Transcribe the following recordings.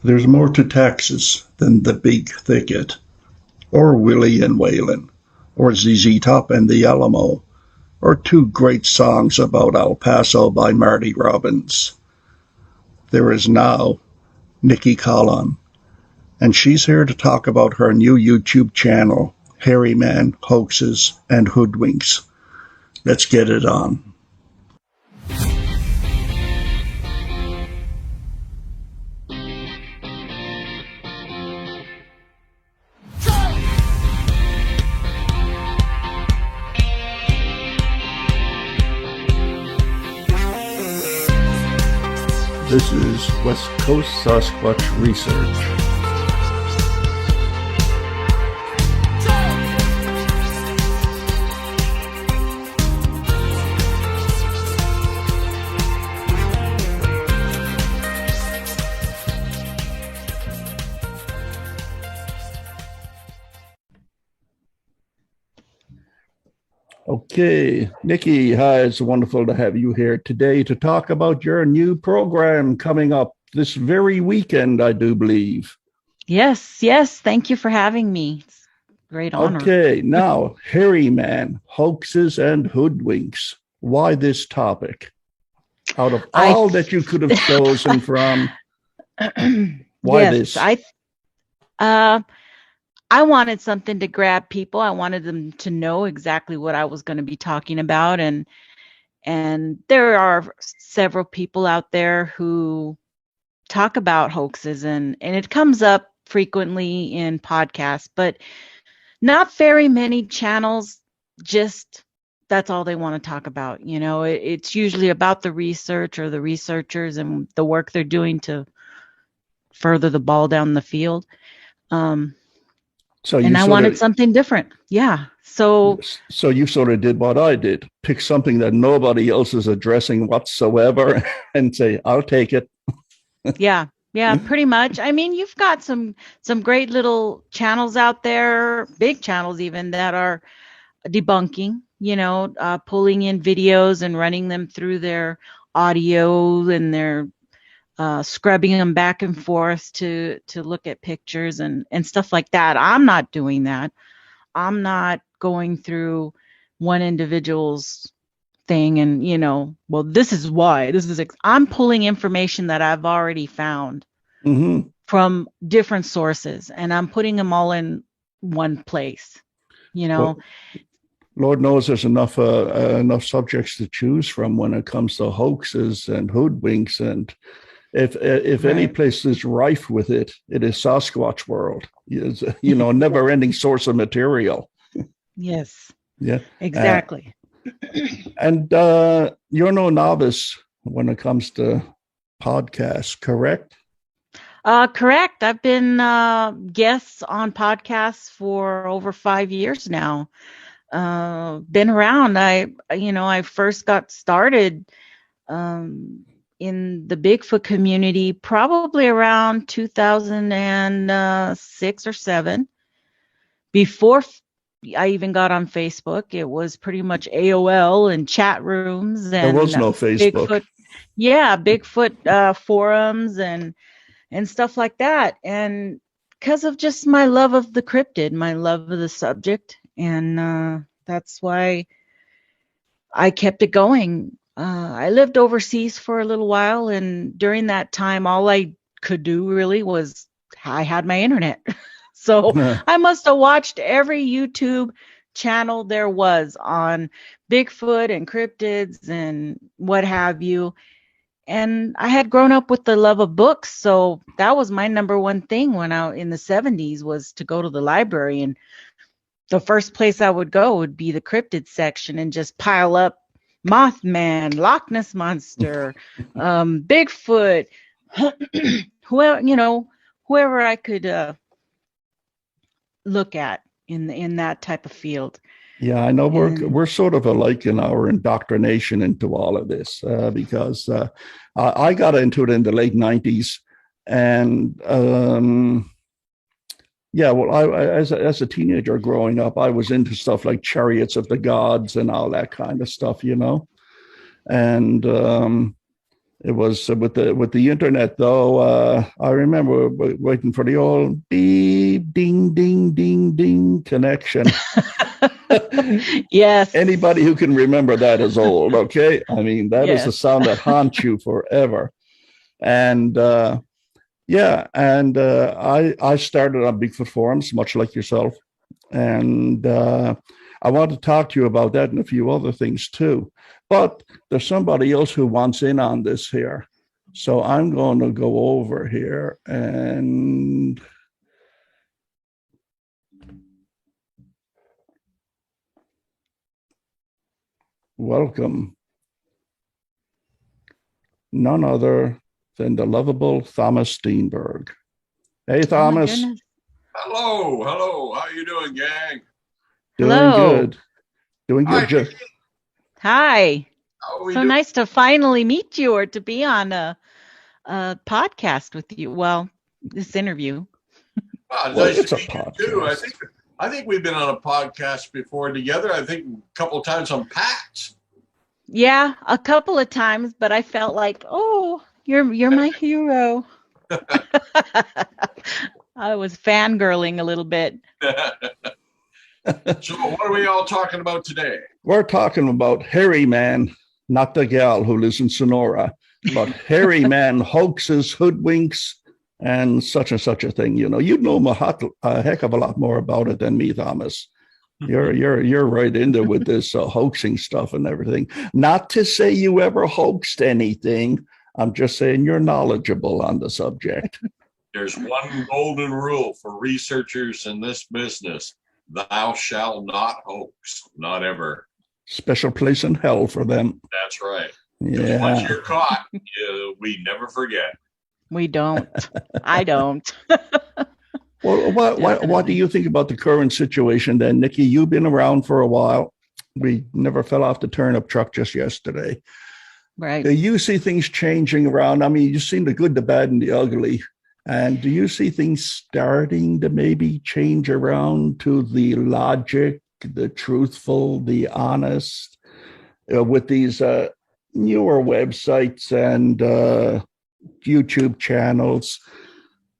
There's more to Texas than the Big Thicket, or Willie and Waylon, or ZZ Top and the Alamo, or two great songs about El Paso by Marty Robbins. There is now Nikki Colon, and she's here to talk about her new YouTube channel, Hairyman, Hoaxes, and Hoodwinks. Let's get it on. This is West Coast Sasquatch Research. Okay, Nikki, hi, it's wonderful to have you here today to talk about your new program coming up this very weekend, I do believe. Yes. Thank you for having me. It's a great honor. Okay, now, Hairyman, Hoaxes, and Hoodwinks. Why this topic? Out of all that you could have chosen from, why this? I wanted something to grab people. I wanted them to know exactly what I was going to be talking about. And there are several people out there who talk about hoaxes and it comes up frequently in podcasts, but not very many channels. Just that's all they want to talk about. You know, it's usually about the research or the researchers and the work they're doing to further the ball down the field. And I wanted something different. Yeah. So you sort of did what I did, pick something that nobody else is addressing whatsoever and say, I'll take it. Yeah, pretty much. I mean, you've got some great little channels out there, big channels even, that are debunking, pulling in videos and running them through their audio and their scrubbing them back and forth to look at pictures and stuff like that. I'm not doing that. I'm not going through one individual's thing and, well, this is why. I'm pulling information that I've already found from different sources, and I'm putting them all in one place, Well, Lord knows there's enough subjects to choose from when it comes to hoaxes and hoodwinks, and if any place is rife with it, it is Sasquatch World. It's, never-ending source of material. Yes. Yeah. Exactly. And you're no novice when it comes to podcasts, correct? Correct. I've been guests on podcasts for over 5 years now. Been around. I first got started in the Bigfoot community probably around 2006 or 7. Before I even got on Facebook, it was pretty much AOL and chat rooms. And there was no Facebook. Bigfoot forums and stuff like that. And because of just my love of the cryptid, my love of the subject. And that's why I kept it going. I lived overseas for a little while, and during that time, all I could do really was I had my internet. So I must have watched every YouTube channel there was on Bigfoot and cryptids and what have you. And I had grown up with the love of books, so that was my number one thing when I in the 70s was to go to the library, and the first place I would go would be the cryptid section and just pile up Mothman, Loch Ness Monster, Bigfoot, whoever I could look at in that type of field. Yeah, I know we're sort of alike in our indoctrination into all of this because I got into it in the late 90s, and as a teenager growing up, I was into stuff like Chariots of the Gods and all that kind of stuff, And It was with the internet, though. I remember waiting for the old beep, ding, ding, ding, ding connection. Yes. Anybody who can remember that is old, okay? I mean, that is a sound that haunts you forever. And I started on Bigfoot forums, much like yourself. And I want to talk to you about that and a few other things too. But there's somebody else who wants in on this here. So I'm going to go over here and welcome none other than the lovable Thomas Steenberg. Hey, Thomas. Oh, hello. How you doing, gang? Doing good. Doing good. Hi. So nice to finally meet you or to be on a podcast with you. Well, this interview. Nice it's to meet you too. I think we've been on a podcast before together. I think a couple of times on PAX. Yeah, a couple of times, but I felt like, oh, you're my hero. I was fangirling a little bit. So what are we all talking about today? We're talking about Hairyman, not the gal who lives in Sonora, but Hairyman, hoaxes, hoodwinks, and such a thing. You know a heck of a lot more about it than me, Thomas. You're right into with this hoaxing stuff and everything. Not to say you ever hoaxed anything. I'm just saying you're knowledgeable on the subject. There's one golden rule for researchers in this business. Thou shalt not hoax, not ever. Special place in hell for them. That's right. Yeah. Once you're caught, we never forget. We don't. I don't. Well, what do you think about the current situation then, Nikki? You've been around for a while. We never fell off the turnip truck just yesterday. Right. Do you see things changing around? I mean, you've seen the good, the bad, and the ugly. And do you see things starting to maybe change around to the logic, the truthful, the honest, with these newer websites and YouTube channels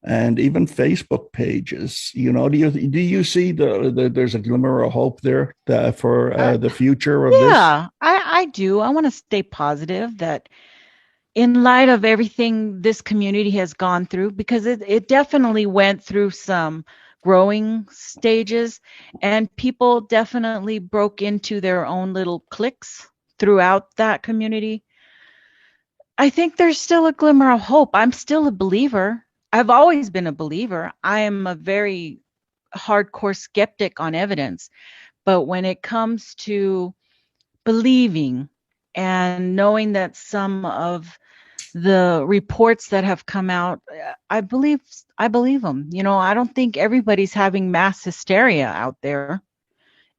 and even Facebook pages? You know, do you see there's a glimmer of hope there for the future of this? Yeah, I do. I want to stay positive that in light of everything this community has gone through, because it definitely went through some growing stages, and people definitely broke into their own little cliques throughout that community. I think there's still a glimmer of hope. I'm still a believer. I've always been a believer. I am a very hardcore skeptic on evidence. But when it comes to believing and knowing that some of the reports that have come out, I believe them. You know, I don't think everybody's having mass hysteria out there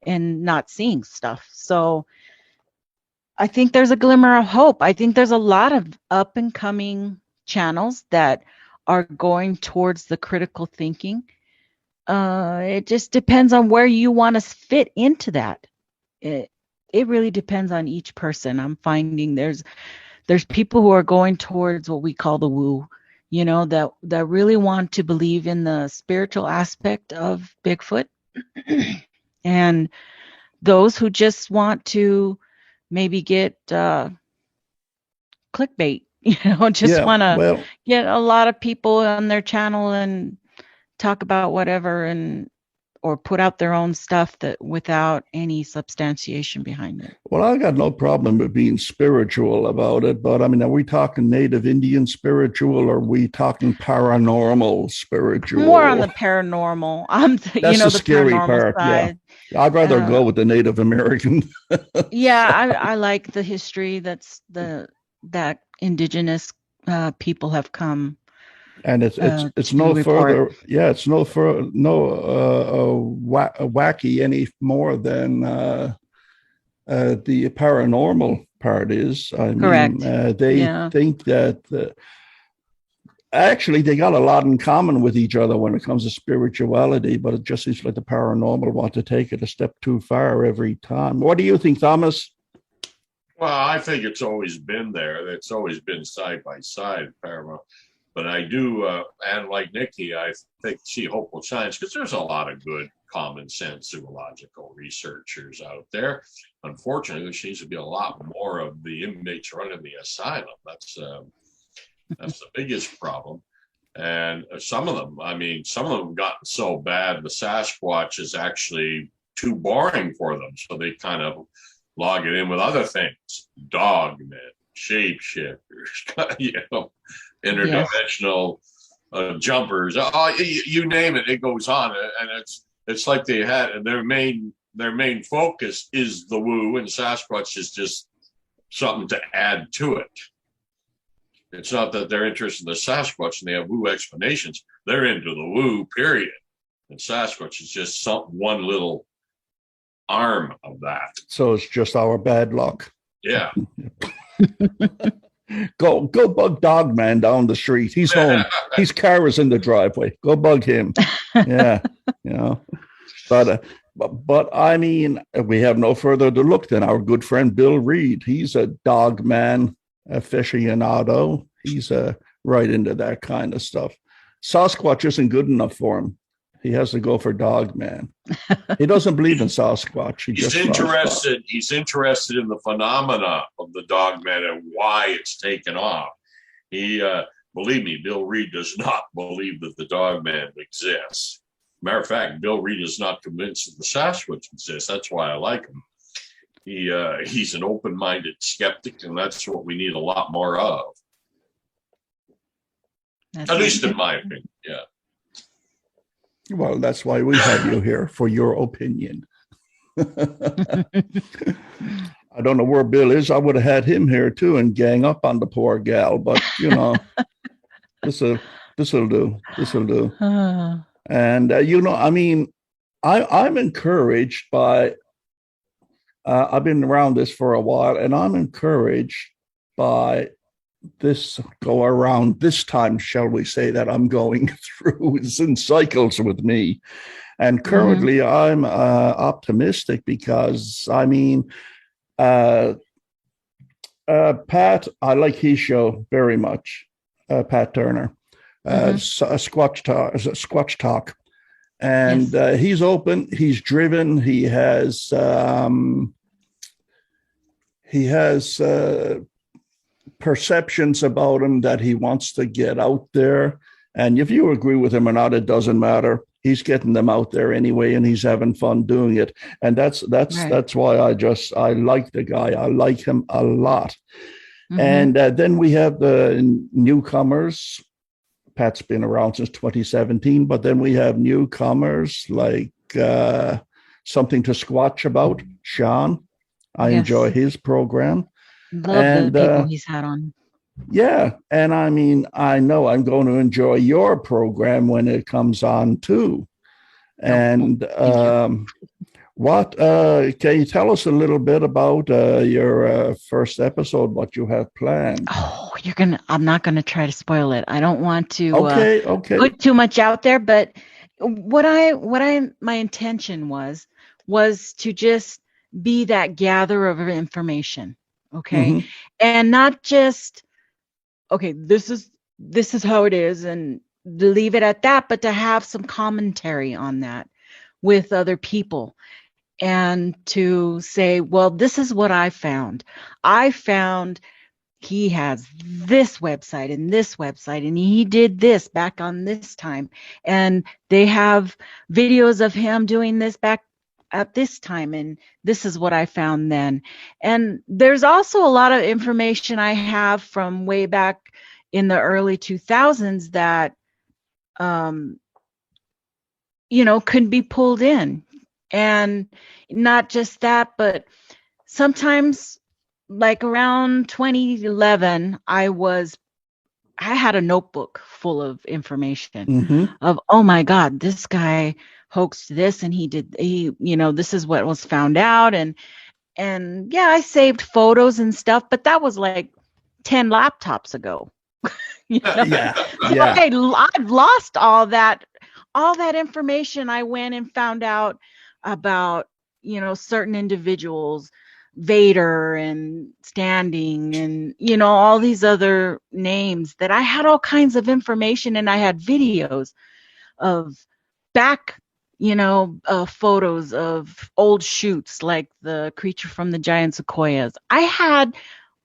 and not seeing stuff. So I think there's a glimmer of hope. I think there's a lot of up and coming channels that are going towards the critical thinking. It just depends on where you want to fit into that. It really depends on each person. I'm finding there's people who are going towards what we call the woo, you know, that really want to believe in the spiritual aspect of Bigfoot. And those who just want to maybe get clickbait, you know, want to get a lot of people on their channel and talk about whatever or put out their own stuff that without any substantiation behind it. Well, I got no problem with being spiritual about it, but I mean, are we talking Native Indian spiritual or are we talking paranormal spiritual? More on the paranormal. That's the scary part. Side. Yeah, I'd rather go with the Native American. Yeah, I like the history that indigenous people have come. And it's no further, it's no wacky any more than the paranormal part is. I Correct. mean, they think that actually they got a lot in common with each other when it comes to spirituality, but it just seems like the paranormal want to take it a step too far every time. What do you think, Thomas? Well, I think it's always been there. It's always been side by side, paramount. But I do, and like Nikki, I think see hopeful signs because there's a lot of good common sense zoological researchers out there. Unfortunately, there seems to be a lot more of the inmates running the asylum. That's the biggest problem. And some of them have gotten so bad, the Sasquatch is actually too boring for them. So they kind of log it in with other things, dogmen, shapeshifters, interdimensional jumpers. Oh, you name it, it goes on. And it's like they had, and their main focus is the woo, and Sasquatch is just something to add to it. It's not that they're interested in the Sasquatch and they have woo explanations. They're into the woo, period. And Sasquatch is just one little arm of that. So it's just our bad luck. Yeah. Go bug Dogman down the street. He's home. His car is in the driveway. Go bug him. Yeah. But I mean, we have no further to look than our good friend Bill Reed. He's a Dogman aficionado. He's right into that kind of stuff. Sasquatch isn't good enough for him. He has to go for Dogman. He doesn't believe in Sasquatch. He's interested in the phenomena of the Dogman and why it's taken off. He, believe me, Bill Reed does not believe that the Dogman exists. Matter of fact, Bill Reed is not convinced that the Sasquatch exists. That's why I like him. He's an open-minded skeptic, and that's what we need a lot more of. At least in my opinion, yeah. Well, that's why we have you here, for your opinion. I don't know where Bill is. I would have had him here too and gang up on the poor gal, but this'll do. And I'm encouraged by. I've been around this for a while, and I'm encouraged by this go around this time, shall we say, that I'm going through. It's in cycles with me. And currently I'm optimistic because, Pat, I like his show very much, Pat Turner, Squatch Talk. And he's open, he's driven, he has perceptions about him that he wants to get out there. And if you agree with him or not, it doesn't matter. He's getting them out there anyway, and he's having fun doing it. And that's why I like the guy. I like him a lot. And then we have the newcomers. Pat's been around since 2017, but then we have newcomers like Something to Squatch About, Sean. I enjoy his program. Love the people he's had on. Yeah. And I know I'm going to enjoy your program when it comes on too. And what can you tell us a little bit about your first episode, what you have planned? Oh, I'm not gonna try to spoil it. I don't want to put too much out there, but my intention was to just be that gatherer of information. Okay. And not just, this is how it is and leave it at that, but to have some commentary on that with other people and to say, well, this is what I found. I found he has this website and he did this back on this time. And they have videos of him doing this back at this time, and this is what I found then. And there's also a lot of information I have from way back in the early 2000s that could be pulled in. And not just that, but sometimes like around 2011 I had a notebook full of information of, oh my God, this guy hoaxed this and this is what was found out. And I saved photos and stuff, but that was like 10 laptops ago. I've lost all that information. I went and found out about, certain individuals, Vader and Standing and, you know, all these other names that I had all kinds of information, and I had videos of back, you know, photos of old shoots like the creature from the giant sequoias. I had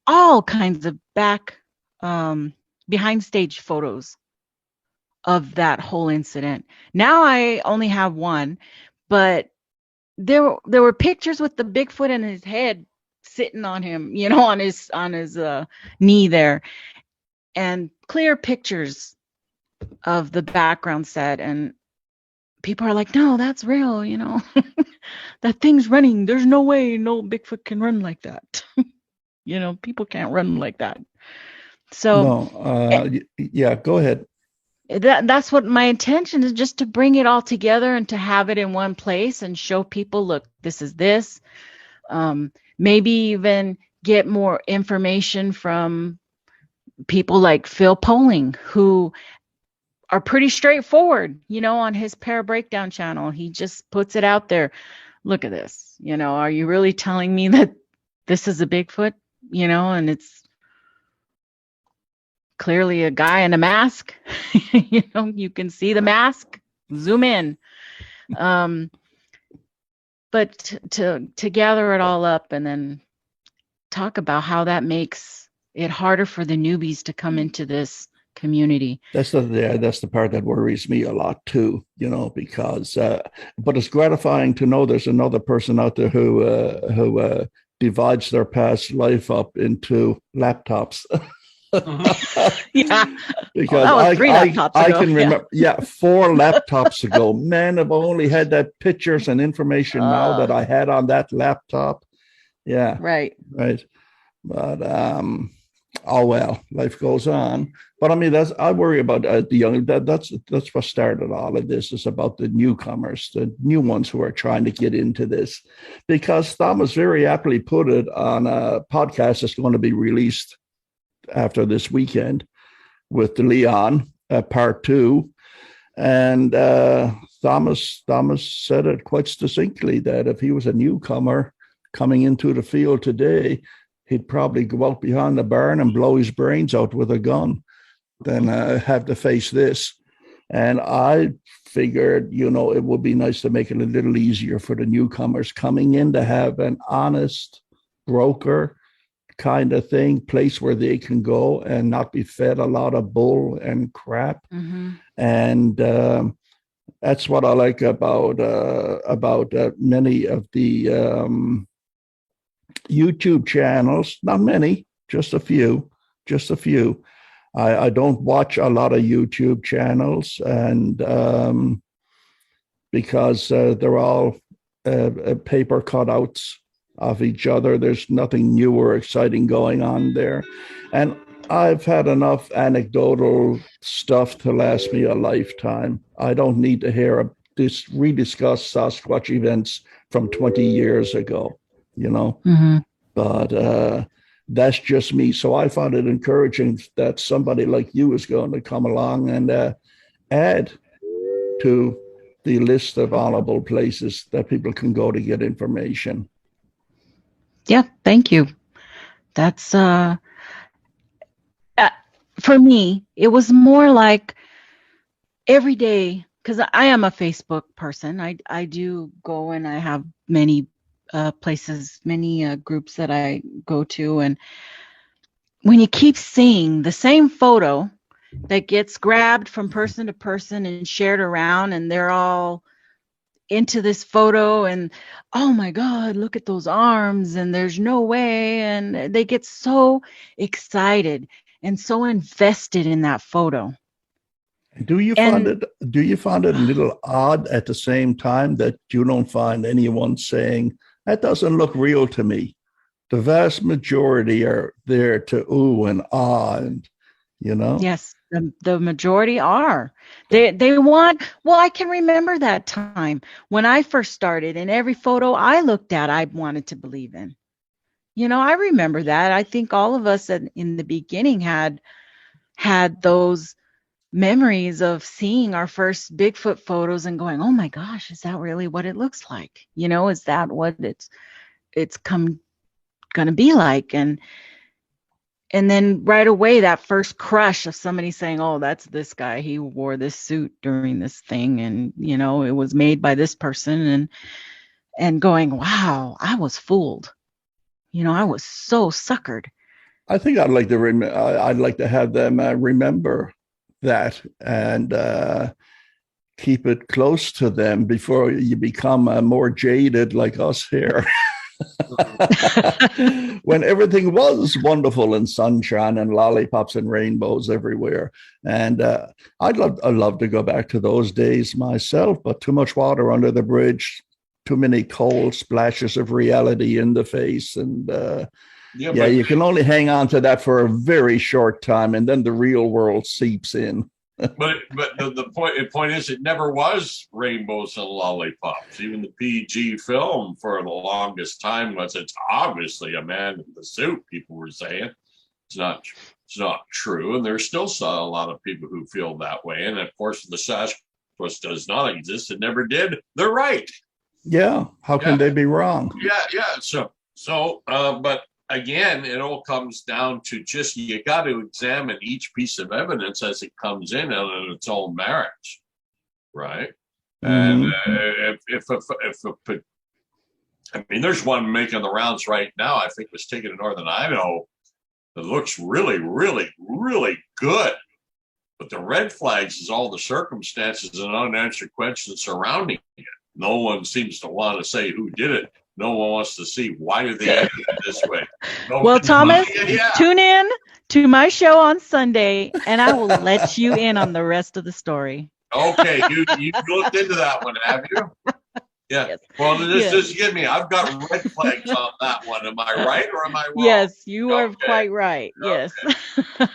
all kinds of back behind stage photos of that whole incident. Now I only have one, but there were pictures with the Bigfoot and his head sitting on him, you know, on his knee there, and clear pictures of the background set. And people are like, no, that's real, you know. That thing's running. There's no way no Bigfoot can run like that. You know, people can't run like that. So No, yeah, go ahead. that's what my intention is, just to bring it all together and to have it in one place and show people, look, this is this. Maybe even get more information from people like Phil Poling, who are pretty straightforward, you know, on his Para Breakdown channel. He just puts it out there. Look at this, you know, are you really telling me that this is a Bigfoot, you know, and it's clearly a guy in a mask. You know, you can see the mask, zoom in. But to gather it all up and then talk about how that makes it harder for the newbies to come into this community. That's the part that worries me a lot too, you know, because but it's gratifying to know there's another person out there who divides their past life up into laptops. Yeah, because I can remember, 4 laptops ago. Man, I've only had that pictures and information now that I had on that laptop. Yeah, right. But oh well, life goes on. But I mean, I worry about the young. That's what started all of this. Is about the newcomers, the new ones who are trying to get into this, because Thomas very aptly put it on a podcast that's going to be released after this weekend with the Leon part 2, and Thomas said it quite succinctly that if he was a newcomer coming into the field today, he'd probably go out behind the barn and blow his brains out with a gun than have to face this. And I figured, you know, it would be nice to make it a little easier for the newcomers coming in to have an honest broker kind of thing, place where they can go and not be fed a lot of bull and crap. Mm-hmm. And that's what I like about many of the YouTube channels. Not many, just a few. I don't watch a lot of YouTube channels, and because they're all paper cutouts of each other. There's nothing new or exciting going on there. And I've had enough anecdotal stuff to last me a lifetime. I don't need to hear rediscuss Sasquatch events from 20 years ago, you know. Mm-hmm. But that's just me. So I found it encouraging that somebody like you is going to come along and add to the list of honorable places that people can go to get information. Yeah, thank you. That's for me, it was more like every day, because I am a Facebook person. I do go, and I have many places, many groups that I go to. And when you keep seeing the same photo that gets grabbed from person to person and shared around, and they're all into this photo, and oh my God, look at those arms, and there's no way, and they get so excited and so invested in that photo. Do you find it a little odd at the same time that you don't find anyone saying, that doesn't look real to me? The vast majority are there to ooh and ah, and you know. Yes, the majority are. They want. Well, I can remember that time when I first started, and every photo I looked at, I wanted to believe in. You know, I remember that. I think all of us in the beginning had those memories of seeing our first Bigfoot photos and going, oh my gosh, is that really what it looks like? You know, is that what it's come going to be like? And then right away, that first crush of somebody saying, oh, that's this guy. He wore this suit during this thing. And, you know, it was made by this person. And going, wow, I was fooled. You know, I was so suckered. I think I'd like to I'd like to have them remember that and keep it close to them before you become more jaded like us here. When everything was wonderful and sunshine and lollipops and rainbows everywhere. And I'd love to go back to those days myself, but too much water under the bridge, too many cold splashes of reality in the face. And you can only hang on to that for a very short time, and then the real world seeps in. But the point is, it never was rainbows and lollipops. Even the PG film for the longest time was, it's obviously a man in the suit. People were saying it's not true, and there's still a lot of people who feel that way. And of course, the Sasquatch does not exist. It never did. They're right. Yeah. How can they be wrong? Yeah. So, but again, it all comes down to just, you got to examine each piece of evidence as it comes in on its own merits, right? And I mean, there's one making the rounds right now. I think it was taken in northern Idaho. It looks really, really, really good. But the red flags is all the circumstances and unanswered questions surrounding it. No one seems to want to say who did it. No one wants to see why did they end it this way. Well, Thomas, tune in to my show on Sunday, and I will let you in on the rest of the story. Okay, you looked into that one, have you? Yeah. Yes. Well, just give me. I've got red flags on that one. Am I right or am I wrong? Yes, you are quite right. Okay. Yes.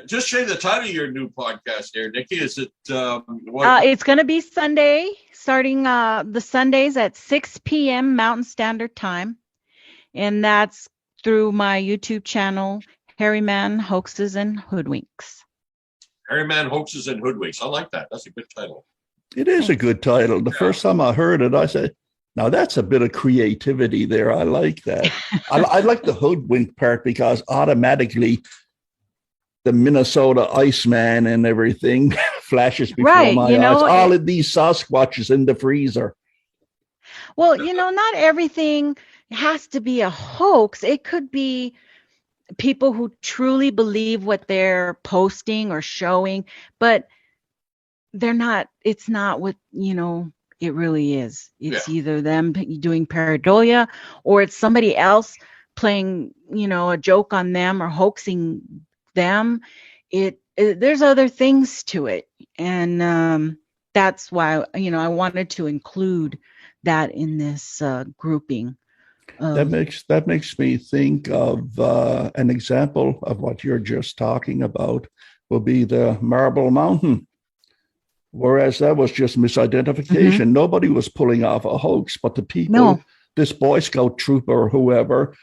Just say the title of your new podcast there, Nikki. Is it it's going to be Sunday, starting the Sundays at 6 p.m. Mountain Standard Time. And that's through my YouTube channel, Hairyman, Hoaxes, and Hoodwinks. Hairyman, Hoaxes, and Hoodwinks. I like that. That's a good title. It is a good title. The first time I heard it, I said, now that's a bit of creativity there. I like that. I like the hoodwink part because automatically the Minnesota Iceman and everything flashes before my eyes. All of these Sasquatches in the freezer. Well, not everything has to be a hoax. It could be people who truly believe what they're posting or showing, but they're not. It's not what, it really is. It's either them doing pareidolia or it's somebody else playing, a joke on them or hoaxing them. There's other things to it, and that's why I wanted to include that in this grouping. That makes me think of an example of what you're just talking about will be the Marble Mountain, whereas that was just misidentification. Mm-hmm. Nobody was pulling off a hoax, but the people, this Boy Scout trooper or whoever,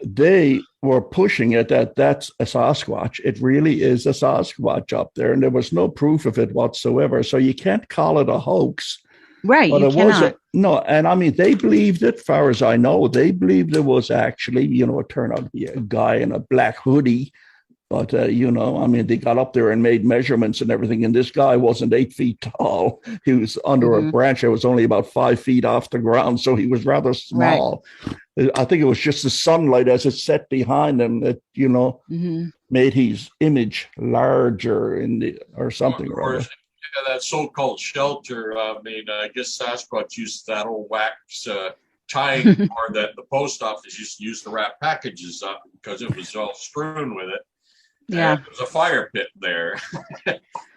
they were pushing it that's a Sasquatch. It really is a Sasquatch up there, and there was no proof of it whatsoever. So you can't call it a hoax. Right, but you cannot. No, and I mean, they believed it, far as I know. They believed it was actually, it turned out to be a guy in a black hoodie. But, they got up there and made measurements and everything. And this guy wasn't 8 feet tall. He was under a branch that was only about 5 feet off the ground. So he was rather small. Right. I think it was just the sunlight as it set behind him that, made his image larger or something. That so-called shelter. I guess Sasquatch used that old wax tying cord that the post office used to use to wrap packages up because it was all strewn with it. Yeah, and there was a fire pit there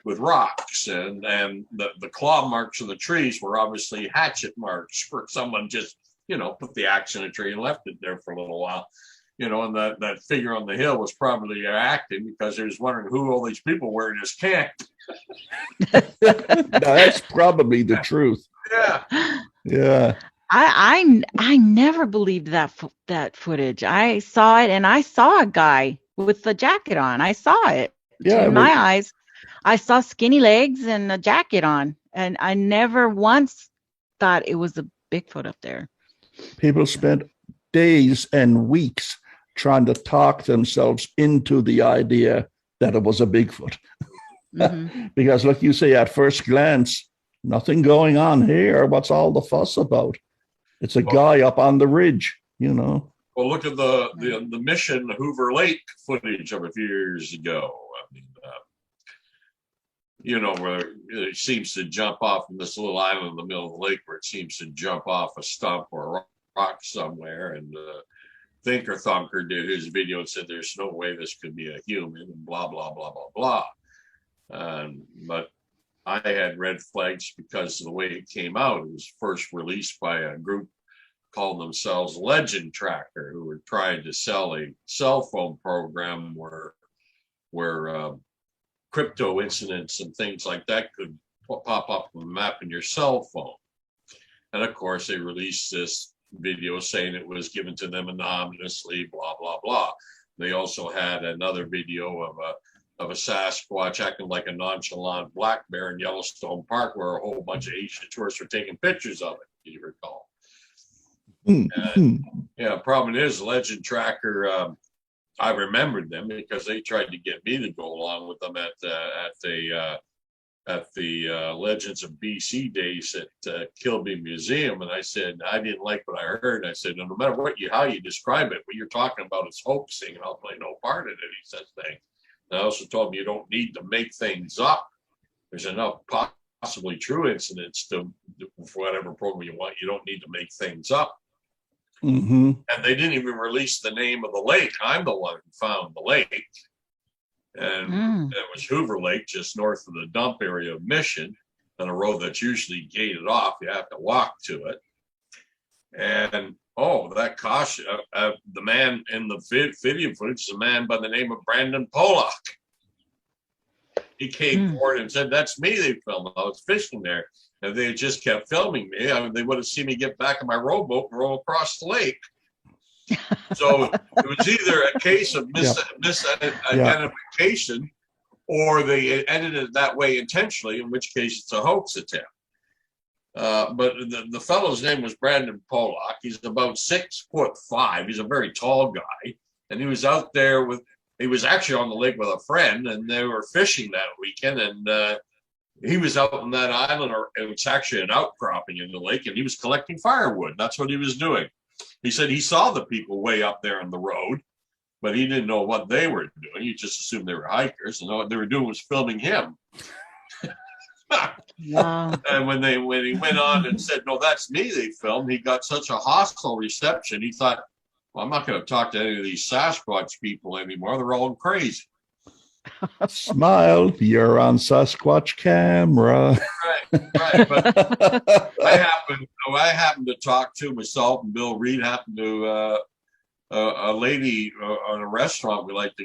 with rocks, and the claw marks of the trees were obviously hatchet marks for someone just put the axe in a tree and left it there for a little while. And that figure on the hill was probably acting because he was wondering who all these people were in his camp. That's probably the truth. Yeah. I never believed that footage. I saw it, and I saw a guy with a jacket on. I saw it. Yeah, in my eyes, I saw skinny legs and a jacket on, and I never once thought it was a Bigfoot up there. People spent days and weeks trying to talk themselves into the idea that it was a Bigfoot. Because like you say, at first glance, nothing going on here. What's all the fuss about? It's a guy up on the ridge, you know. Well, look at the Mission Hoover Lake footage of a few years ago. I mean, you know, where it seems to jump off from this little island in the middle of the lake, where it seems to jump off a stump or a rock somewhere. And Thinker Thunker did his video and said, "There's no way this could be a human," and blah blah blah blah blah. But I had red flags because of the way it came out. It was first released by a group called themselves Legend Tracker, who were trying to sell a cell phone program where crypto incidents and things like that could pop up on the map in your cell phone. And of course, they released this video saying it was given to them anonymously, blah blah blah. They also had another video of a Sasquatch acting like a nonchalant black bear in Yellowstone Park, where a whole bunch of Asian tourists were taking pictures of it, if you recall. Yeah, problem is, Legend Tracker, I remembered them because they tried to get me to go along with them at the Legends of BC days at Kilby Museum, and I said I didn't like what I heard. I said, no matter how you describe it, what you're talking about is hoaxing, and I'll play no part in it. He says things. And I also told him you don't need to make things up. There's enough possibly true incidents for whatever program you want. You don't need to make things up. And they didn't even release the name of the lake. I'm the one who found the lake. And it was Hoover Lake, just north of the dump area of Mission, on a road that's usually gated off. You have to walk to it. And that caution, the man in the video footage is a man by the name of Brandon Pollock. He came forward and said, "That's me, they filmed. I was fishing there. And they just kept filming me. They would have seen me get back in my rowboat and row across the lake." So it was either a case of misidentification, or they edited it that way intentionally, in which case it's a hoax attempt. But the fellow's name was Brandon Pollock. He's about 6'5". He's a very tall guy. And he was out there he was actually on the lake with a friend, and they were fishing that weekend. And he was out on that island, or it was actually an outcropping in the lake, and he was collecting firewood. That's what he was doing. He said he saw the people way up there on the road, but he didn't know what they were doing. He just assumed they were hikers, and what they were doing was filming him. Wow. And when he went on and said, "No, that's me," they filmed, he got such a hostile reception. He thought, well, I'm not going to talk to any of these Sasquatch people anymore. They're all crazy. Smile, you're on Sasquatch camera. Right. But I happened to talk to myself, and Bill Reed happened to a lady on a restaurant we like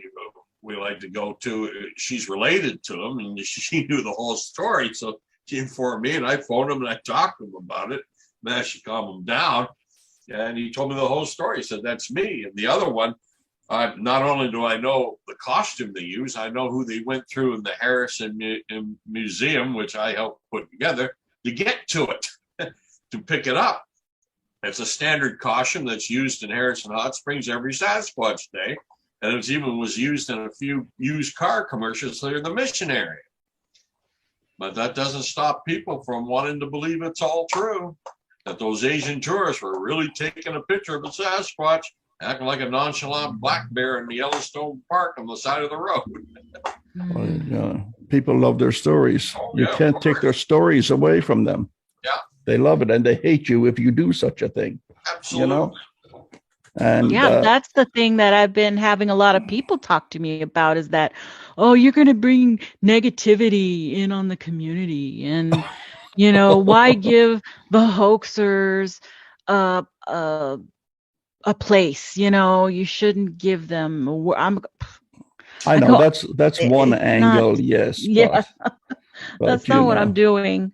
to go to. She's related to him, and she knew the whole story. So she informed me, and I phoned him and I talked to him about it. Managed to calm him down, and he told me the whole story. He said, "That's me." And the other one, not only do I know the costume they use, I know who they went through in the Harrison Museum, which I helped put together, to get to it, to pick it up. It's a standard costume that's used in Harrison Hot Springs every Sasquatch Day, and it even was used in a few used car commercials there in the Mission area. But that doesn't stop people from wanting to believe it's all true, that those Asian tourists were really taking a picture of a Sasquatch acting like a nonchalant black bear in the Yellowstone Park on the side of the road. Well, people love their stories. You can't take their stories away from them. Yeah. They love it, and they hate you if you do such a thing. Absolutely. You know? And that's the thing that I've been having a lot of people talk to me about, is that, you're going to bring negativity in on the community. And, why give the hoaxers a place? You shouldn't give them. I know that's one angle, yes. Yeah, but that's not what I'm doing.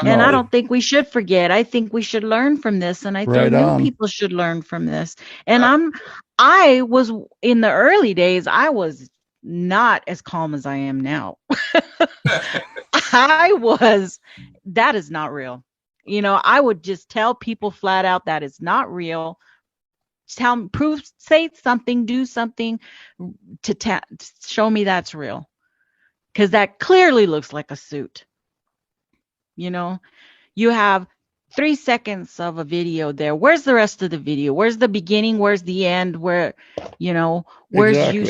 And I don't think we should forget. I think we should learn from this, and I think new people should learn from this. And I was in the early days, I was not as calm as I am now. That is not real. I would just tell people flat out that is not real. say something, do something to show me that's real. Because that clearly looks like a suit. You know, you have 3 seconds of a video there. Where's the rest of the video? Where's the beginning? Where's the end? Where's you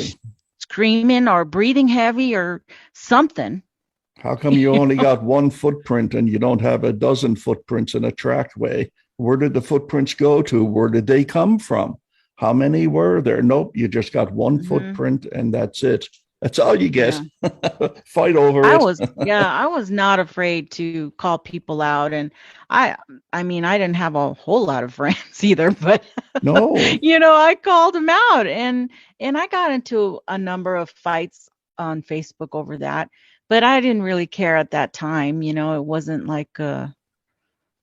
screaming or breathing heavy or something? How come you only got one footprint and you don't have a dozen footprints in a trackway? Where did the footprints go to? Where did they come from? How many were there? Nope, you just got one footprint and that's it. That's all you get. Yeah. Fight over it. I was not afraid to call people out. And I mean, I didn't have a whole lot of friends either, but no, I called them out and I got into a number of fights on Facebook over that, but I didn't really care at that time. It wasn't like,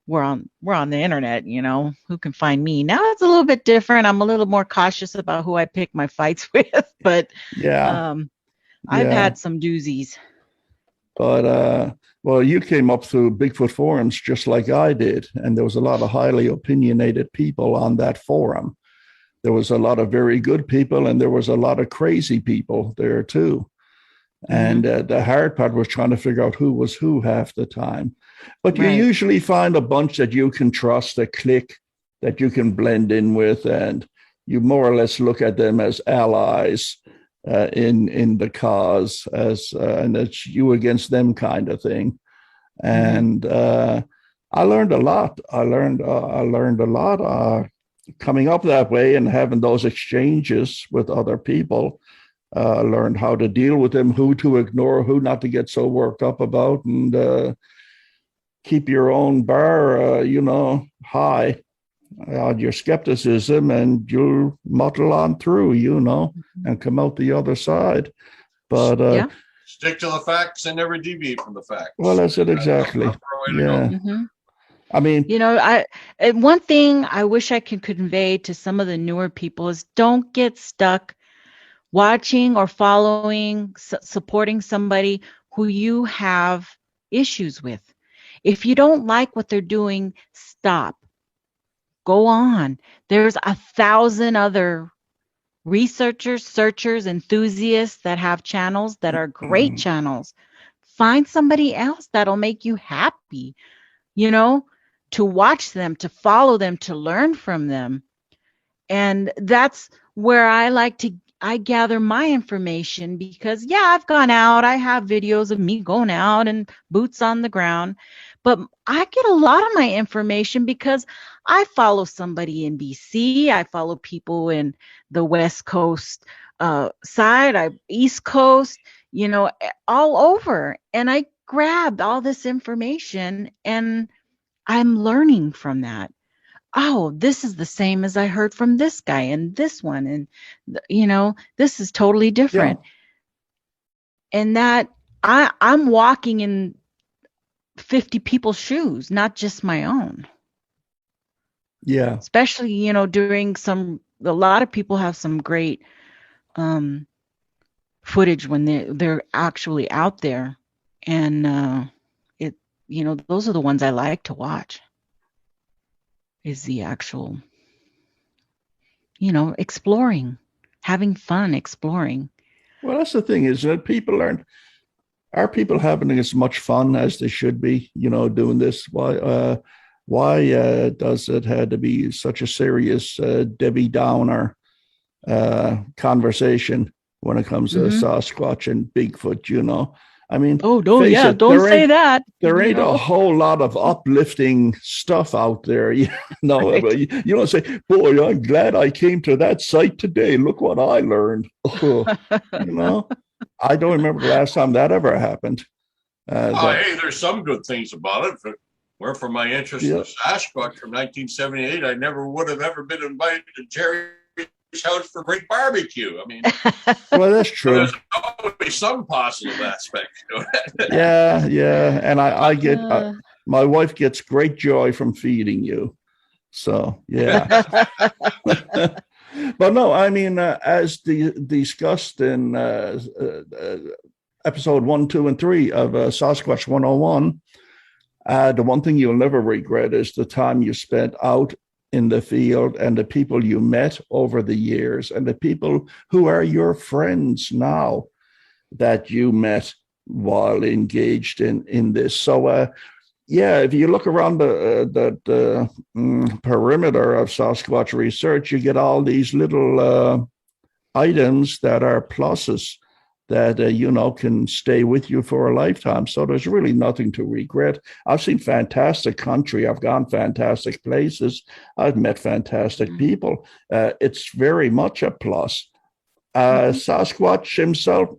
we're on the internet, who can find me. Now it's a little bit different. I'm a little more cautious about who I pick my fights with, but I've had some doozies. But, well, you came up through Bigfoot forums just like I did. And there was a lot of highly opinionated people on that forum. There was a lot of very good people and there was a lot of crazy people there too. And the hard part was trying to figure out who was who half the time. But you usually find a bunch that you can trust, a clique that you can blend in with, and you more or less look at them as allies in the cause, and it's you against them kind of thing. And I learned a lot. I learned a lot coming up that way and having those exchanges with other people. Learned how to deal with them, who to ignore, who not to get so worked up about, and keep your own bar, high on your skepticism, and you'll muddle on through, and come out the other side. But stick to the facts and never deviate from the facts. Well, that's it exactly. Yeah. I mean, one thing I wish I could convey to some of the newer people is don't get stuck watching or following, supporting somebody who you have issues with. If you don't like what they're doing, stop. Go on. There's 1,000 other researchers, searchers, enthusiasts that have channels that are great channels. Find somebody else that'll make you happy, to watch them, to follow them, to learn from them. And that's where I gather my information because, I've gone out. I have videos of me going out and boots on the ground. But I get a lot of my information because I follow somebody in BC. I follow people in the West Coast side, East Coast, all over. And I grabbed all this information and I'm learning from that. Oh, this is the same as I heard from this guy and this one. And, this is totally different. Yeah. And that I'm walking in 50 people's shoes, not just my own. Yeah. Especially, during a lot of people have some great footage when they're actually out there. And those are the ones I like to watch. Is the actual, exploring, having fun exploring. Well, that's the thing is that are people having as much fun as they should be, doing this? Why does it have to be such a serious Debbie Downer conversation when it comes to Sasquatch and Bigfoot, I mean, don't say that. There ain't a whole lot of uplifting stuff out there, Right. But you don't say, boy, I'm glad I came to that site today. Look what I learned. I don't remember the last time that ever happened. Hey, there's some good things about it. If it weren't for my interest in Sasquatch from 1978, I never would have ever been invited to Jerry's house for great barbecue. I mean, well, that's true. There's always some positive aspect to it. Yeah, and I get my wife gets great joy from feeding you. So yeah, but no, I mean, as discussed in episode 1, 2, and 3 of Sasquatch 101, the one thing you'll never regret is the time you spent out in the field and the people you met over the years and the people who are your friends now that you met while engaged in this. So, yeah, if you look around the perimeter of Sasquatch research, you get all these little items that are pluses that, can stay with you for a lifetime. So there's really nothing to regret. I've seen fantastic country. I've gone fantastic places. I've met fantastic people. It's very much a plus. Sasquatch himself,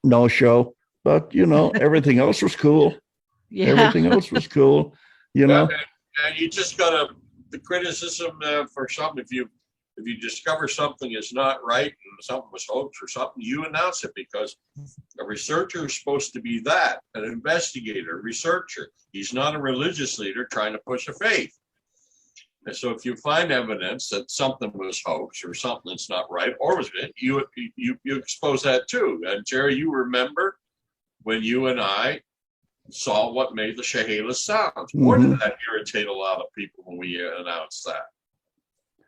no show. But, everything else was cool. Yeah. Everything else was cool, And you just got the criticism for something. If you discover something is not right and something was hoax or something, you announce it, because a researcher is supposed to be that, an investigator, researcher. He's not a religious leader trying to push a faith. And so if you find evidence that something was hoax or something that's not right, or was it, you expose that too. And Jerry, you remember when you and I saw what made the Chehalis sounds. Boy, did that irritate a lot of people when we announced that.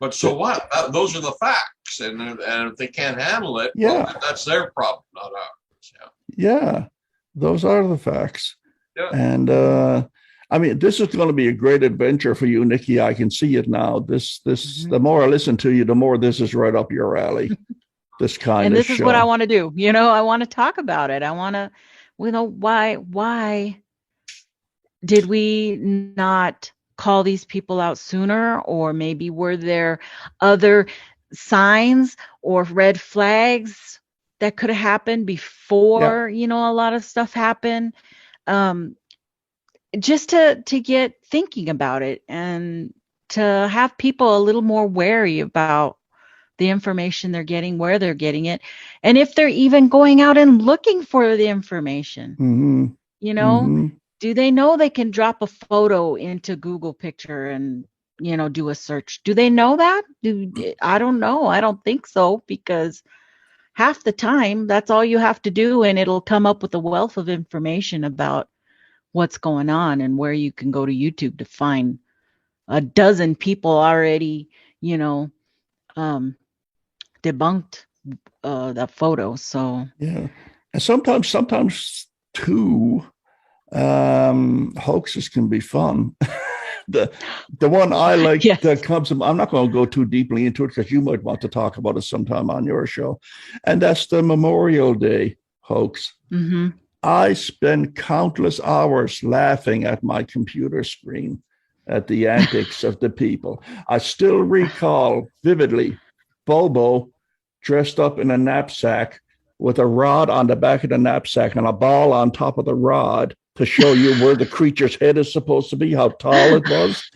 But so what? Those are the facts, and if they can't handle it, well, that's their problem, not ours. Yeah, those are the facts. Yeah. And this is going to be a great adventure for you, Nikki. I can see it now. This the more I listen to you, the more this is right up your alley. This kind and of this show. is what I want to do. I want to talk about it. I want to, why did we not call these people out sooner? Or maybe were there other signs or red flags that could have happened before, a lot of stuff happened? Just to get thinking about it and to have people a little more wary about the information they're getting, where they're getting it, and if they're even going out and looking for the information. Do they know they can drop a photo into Google Picture and, do a search? Do they know that? I don't know. I don't think so, because half the time that's all you have to do, and it'll come up with a wealth of information about what's going on and where you can go to YouTube to find a dozen people already, debunked that photo. So yeah, and sometimes too, hoaxes can be fun. the one I like that comes, I'm not going to go too deeply into it because you might want to talk about it sometime on your show, and that's the Memorial Day hoax. I spend countless hours laughing at my computer screen at the antics of the people. I still recall vividly Bobo dressed up in a knapsack with a rod on the back of the knapsack and a ball on top of the rod to show you where the creature's head is supposed to be, how tall it was.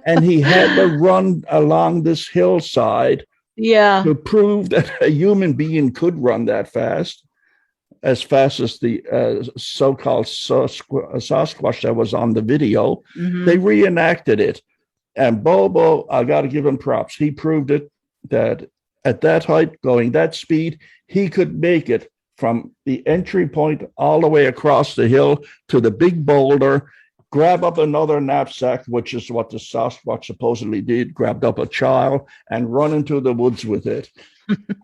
And he had to run along this hillside to prove that a human being could run that fast as the so-called Sasquatch that was on the video. They reenacted it. And Bobo, I got to give him props. He proved it, that at that height, going that speed, he could make it from the entry point all the way across the hill to the big boulder, grab up another knapsack, which is what the Sasquatch supposedly did, grabbed up a child and run into the woods with it.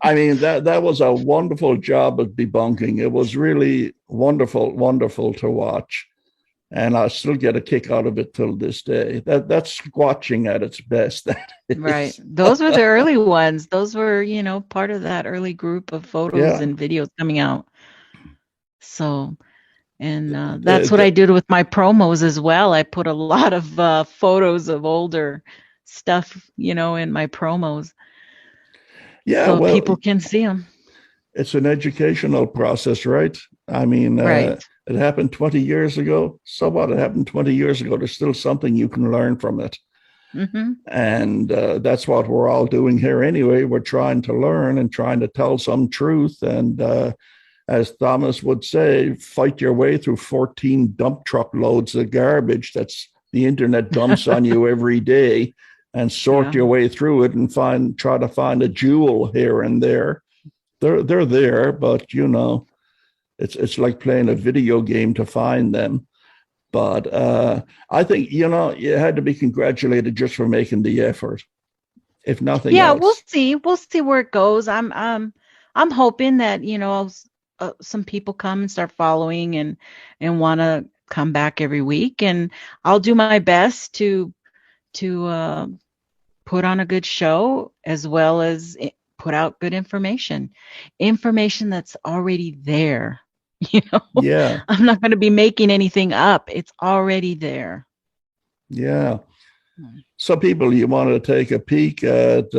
I mean, that was a wonderful job of debunking. It was really wonderful to watch. And I still get a kick out of it till this day. That's squatching at its best. Right. Those were the early ones. Those were, part of that early group of photos and videos coming out. So, and that's what I did with my promos as well. I put a lot of photos of older stuff, in my promos. Yeah, so people can see them. It's an educational process, right? I mean, it happened 20 years ago. So what? It happened 20 years ago. There's still something you can learn from it. And that's what we're all doing here anyway. We're trying to learn and trying to tell some truth. And as Thomas would say, fight your way through 14 dump truck loads of garbage that's the internet dumps on you every day, and sort your way through it and try to find a jewel here and there. They're there, but it's like playing a video game to find them. But I think, you had to be congratulated just for making the effort, if nothing Yeah, else. we'll see where it goes. I'm hoping that some people come and start following and want to come back every week, and I'll do my best to put on a good show, as well as put out good information that's already there. Yeah. I'm not going to be making anything up. It's already there. Yeah. So people, you want to take a peek at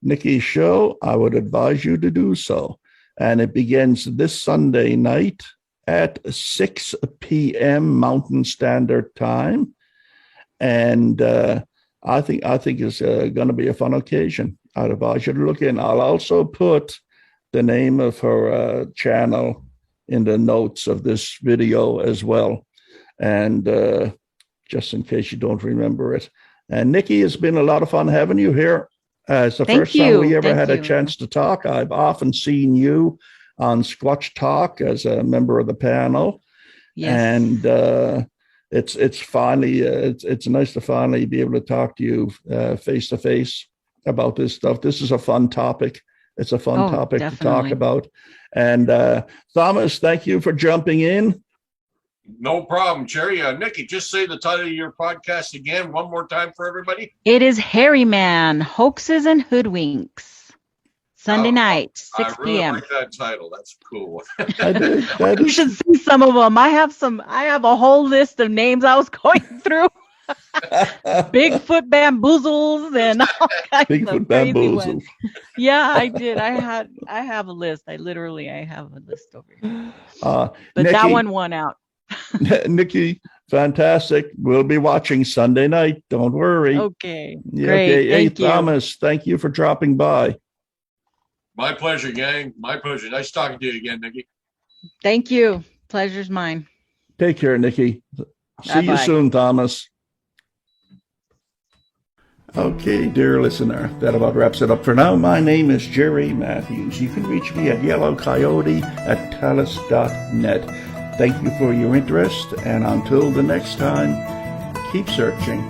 Nikki's show, I would advise you to do so. And it begins this Sunday night at 6 p.m. Mountain Standard Time. And I think it's going to be a fun occasion. I'd advise you to look in. I'll also put the name of her channel in the notes of this video as well. And just in case you don't remember it. And Nikki, it's been a lot of fun having you here. It's the first time we ever had a chance to talk. I've often seen you on Squatch Talk as a member of the panel. Yes. And it's finally, it's nice to finally be able to talk to you face to face about this stuff. This is a fun topic. It's a fun topic to talk about. And Thomas, thank you for jumping in. No problem, Jerry. Nikki, just say the title of your podcast again one more time for everybody. It is Hairyman, Hoaxes and Hoodwinks. Sunday night, 6 I really p.m. like that title. That's cool. You should see some of them. I have a whole list of names I was going through. Bigfoot bamboozles and all kinds of crazy ones. Yeah, I did. I have a list. I have a list over here. But Nikki, that one won out. Nikki, fantastic. We'll be watching Sunday night. Don't worry. Okay. Yeah, great. okay. Hey, Thank you. Thomas, thank you for dropping by. My pleasure, gang. My pleasure. Nice talking to you again, Nikki. Thank you. Pleasure's mine. Take care, Nikki. See you soon, Thomas. Okay, dear listener, that about wraps it up for now. My name is Jerry Matthews. You can reach me at yellowcoyote@telus.net. Thank you for your interest, and until the next time, keep searching.